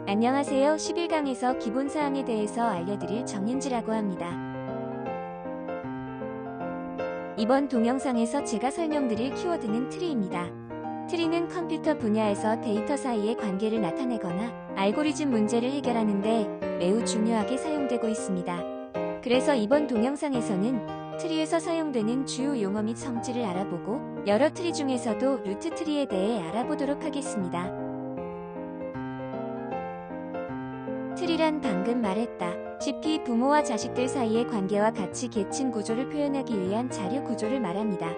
안녕하세요. 11강에서 기본사항에 대해서 알려드릴 정윤지라고 합니다. 이번 동영상에서 제가 설명드릴 키워드는 트리입니다. 트리는 컴퓨터 분야에서 데이터 사이의 관계를 나타내거나 알고리즘 문제를 해결하는 데 매우 중요하게 사용되고 있습니다. 그래서 이번 동영상에서는 트리에서 사용되는 주요 용어 및 성질을 알아보고 여러 트리 중에서도 루트 트리에 대해 알아보도록 하겠습니다. 트리란 방금 말했다시피 부모와 자식들 사이의 관계와 같이 계층 구조를 표현하기 위한 자료 구조를 말합니다.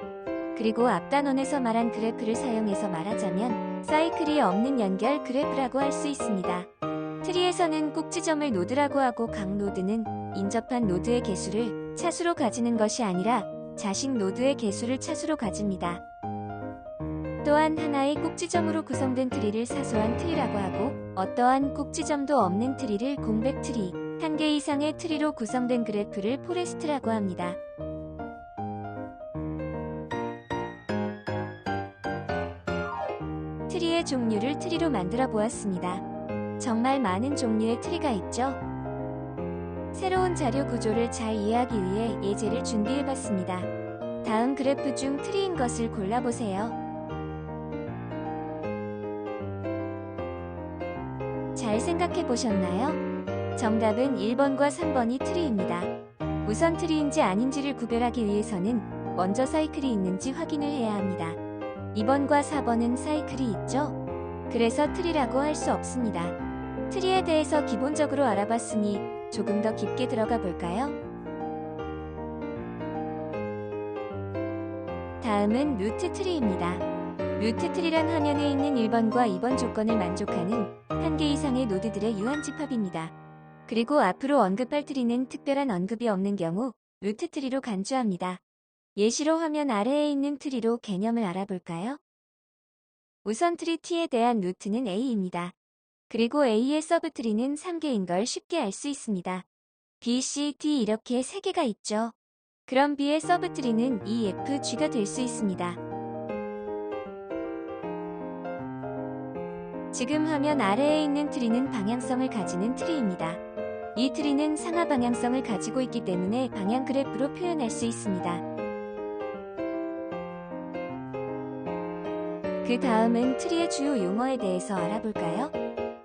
그리고 앞 단원에서 말한 그래프를 사용해서 말하자면 사이클이 없는 연결 그래프라고 할 수 있습니다. 트리에서는 꼭지점을 노드라고 하고 각 노드는 인접한 노드의 개수를 차수로 가지는 것이 아니라 자식 노드의 개수를 차수로 가집니다. 또한 하나의 꼭지점으로 구성된 트리를 사소한 트리라고 하고 어떠한 꼭지점도 없는 트리를 공백 트리, 한 개 이상의 트리로 구성된 그래프를 포레스트라고 합니다. 트리의 종류를 트리로 만들어 보았습니다. 정말 많은 종류의 트리가 있죠? 새로운 자료 구조를 잘 이해하기 위해 예제를 준비해봤습니다. 다음 그래프 중 트리인 것을 골라보세요. 잘 생각해 보셨나요? 정답은 1번과 3번이 트리입니다. 우선 트리인지 아닌지를 구별하기 위해서는 먼저 사이클이 있는지 확인을 해야 합니다. 2번과 4번은 사이클이 있죠? 그래서 트리라고 할 수 없습니다. 트리에 대해서 기본적으로 알아봤으니 조금 더 깊게 들어가 볼까요? 다음은 루트 트리입니다. 루트 트리란 화면에 있는 1번과 2번 조건을 만족하는 한 개 이상의 노드들의 유한 집합입니다. 그리고 앞으로 언급할 트리는 특별한 언급이 없는 경우 루트 트리로 간주합니다. 예시로 화면 아래에 있는 트리로 개념을 알아볼까요? 우선 트리 T에 대한 루트는 A입니다. 그리고 A의 서브트리는 3개인 걸 쉽게 알 수 있습니다. B, C, D 이렇게 3개가 있죠. 그럼 B의 서브트리는 E, F, G가 될 수 있습니다. 지금 화면 아래에 있는 트리는 방향성을 가지는 트리입니다. 이 트리는 상하 방향성을 가지고 있기 때문에 방향 그래프로 표현할 수 있습니다. 그 다음은 트리의 주요 용어에 대해서 알아볼까요?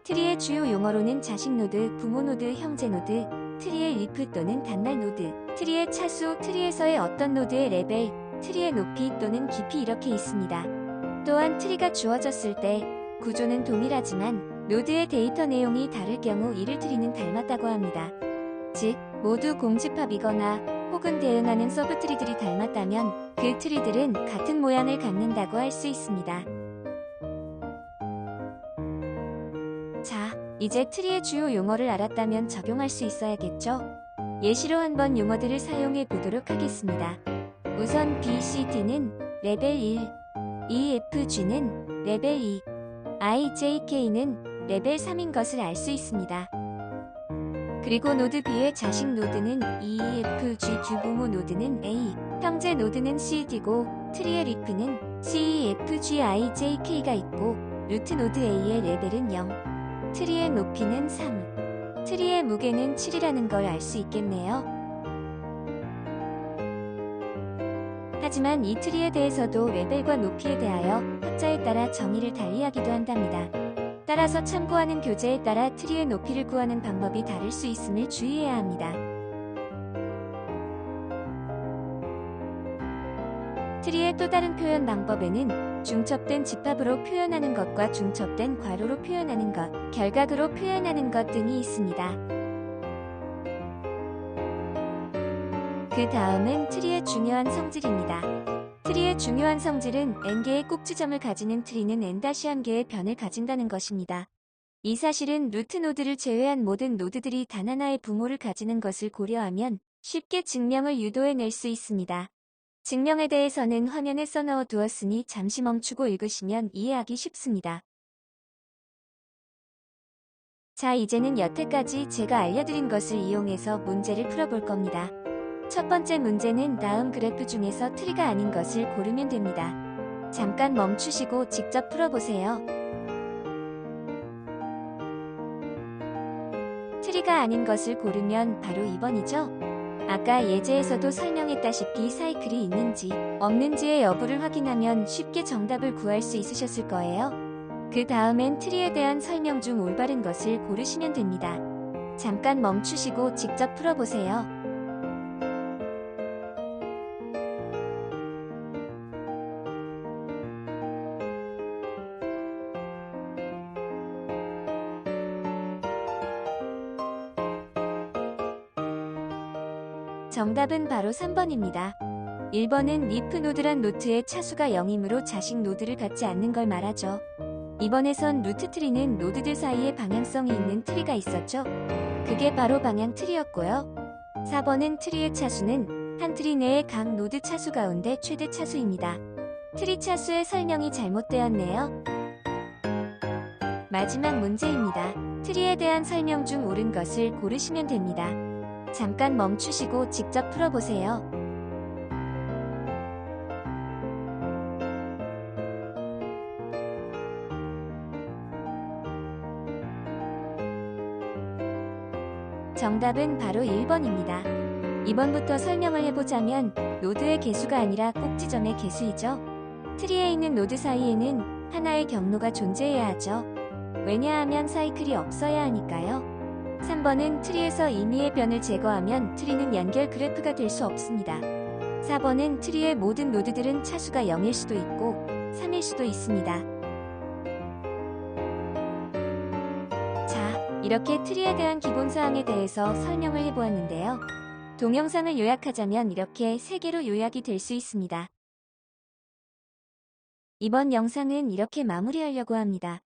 트리의 주요 용어로는 자식 노드, 부모 노드, 형제 노드, 트리의 리프 또는 단말 노드, 트리의 차수, 트리에서의 어떤 노드의 레벨, 트리의 높이 또는 깊이 이렇게 있습니다. 또한 트리가 주어졌을 때 구조는 동일하지만 노드의 데이터 내용이 다를 경우 이를 트리는 닮았다고 합니다. 즉, 모두 공집합이거나 혹은 대응하는 서브트리들이 닮았다면 그 트리들은 같은 모양을 갖는다고 할 수 있습니다. 자, 이제 트리의 주요 용어를 알았다면 적용할 수 있어야겠죠? 예시로 한번 용어들을 사용해 보도록 하겠습니다. 우선 B, C, D는 레벨 1, E, F, G는 레벨 2, I, J, K는 레벨 3인 것을 알 수 있습니다. 그리고 노드 B의 자식 노드는 E, F, G, 규부모 노드는 A, 형제 노드는 C, D고 트리의 리프는 C, F, G, I, J, K가 있고 루트 노드 A의 레벨은 0, 트리의 높이는 3, 트리의 무게는 7이라는 걸 알 수 있겠네요. 하지만 이 트리에 대해서도 레벨과 높이에 대하여 학자에 따라 정의를 달리하기도 한답니다. 따라서 참고하는 교재에 따라 트리의 높이를 구하는 방법이 다를 수 있음을 주의해야 합니다. 트리의 또 다른 표현 방법에는 중첩된 집합으로 표현하는 것과 중첩된 괄호로 표현하는 것, 결각으로 표현하는 것 등이 있습니다. 그 다음은 트리의 중요한 성질입니다. 트리의 중요한 성질은 n개의 꼭지점을 가지는 트리는 n-1개의 변을 가진다는 것입니다. 이 사실은 루트 노드를 제외한 모든 노드들이 단 하나의 부모를 가지는 것을 고려하면 쉽게 증명을 유도해낼 수 있습니다. 증명에 대해서는 화면에 써넣어 두었으니 잠시 멈추고 읽으시면 이해하기 쉽습니다. 자, 이제는 여태까지 제가 알려드린 것을 이용해서 문제를 풀어볼 겁니다. 첫 번째 문제는 다음 그래프 중에서 트리가 아닌 것을 고르면 됩니다. 잠깐 멈추시고 직접 풀어보세요. 트리가 아닌 것을 고르면 바로 2번이죠. 아까 예제에서도 설명했다시피 사이클이 있는지 없는지의 여부를 확인하면 쉽게 정답을 구할 수 있으셨을 거예요. 그 다음엔 트리에 대한 설명 중 올바른 것을 고르시면 됩니다. 잠깐 멈추시고 직접 풀어보세요. 정답은 바로 3번입니다. 1번은 리프 노드란 노트의 차수가 0이므로 자식 노드를 갖지 않는 걸 말하죠. 2번에선 루트 트리는 노드들 사이에 방향성이 있는 트리가 있었죠. 그게 바로 방향 트리였고요. 4번은 트리의 차수는 한 트리 내의 각 노드 차수 가운데 최대 차수입니다. 트리 차수의 설명이 잘못되었네요. 마지막 문제입니다. 트리에 대한 설명 중 옳은 것을 고르시면 됩니다. 잠깐 멈추시고 직접 풀어보세요. 정답은 바로 1번입니다. 2번부터 설명을 해보자면 노드의 개수가 아니라 꼭지점의 개수이죠. 트리에 있는 노드 사이에는 하나의 경로가 존재해야 하죠. 왜냐하면 사이클이 없어야 하니까요. 3번은 트리에서 임의의 변을 제거하면 트리는 연결 그래프가 될 수 없습니다. 4번은 트리의 모든 노드들은 차수가 0일 수도 있고 3일 수도 있습니다. 자, 이렇게 트리에 대한 기본사항에 대해서 설명을 해보았는데요. 동영상을 요약하자면 이렇게 3개로 요약이 될 수 있습니다. 이번 영상은 이렇게 마무리하려고 합니다.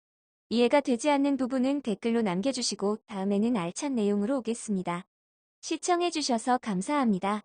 이해가 되지 않는 부분은 댓글로 남겨주시고 다음에는 알찬 내용으로 오겠습니다. 시청해주셔서 감사합니다.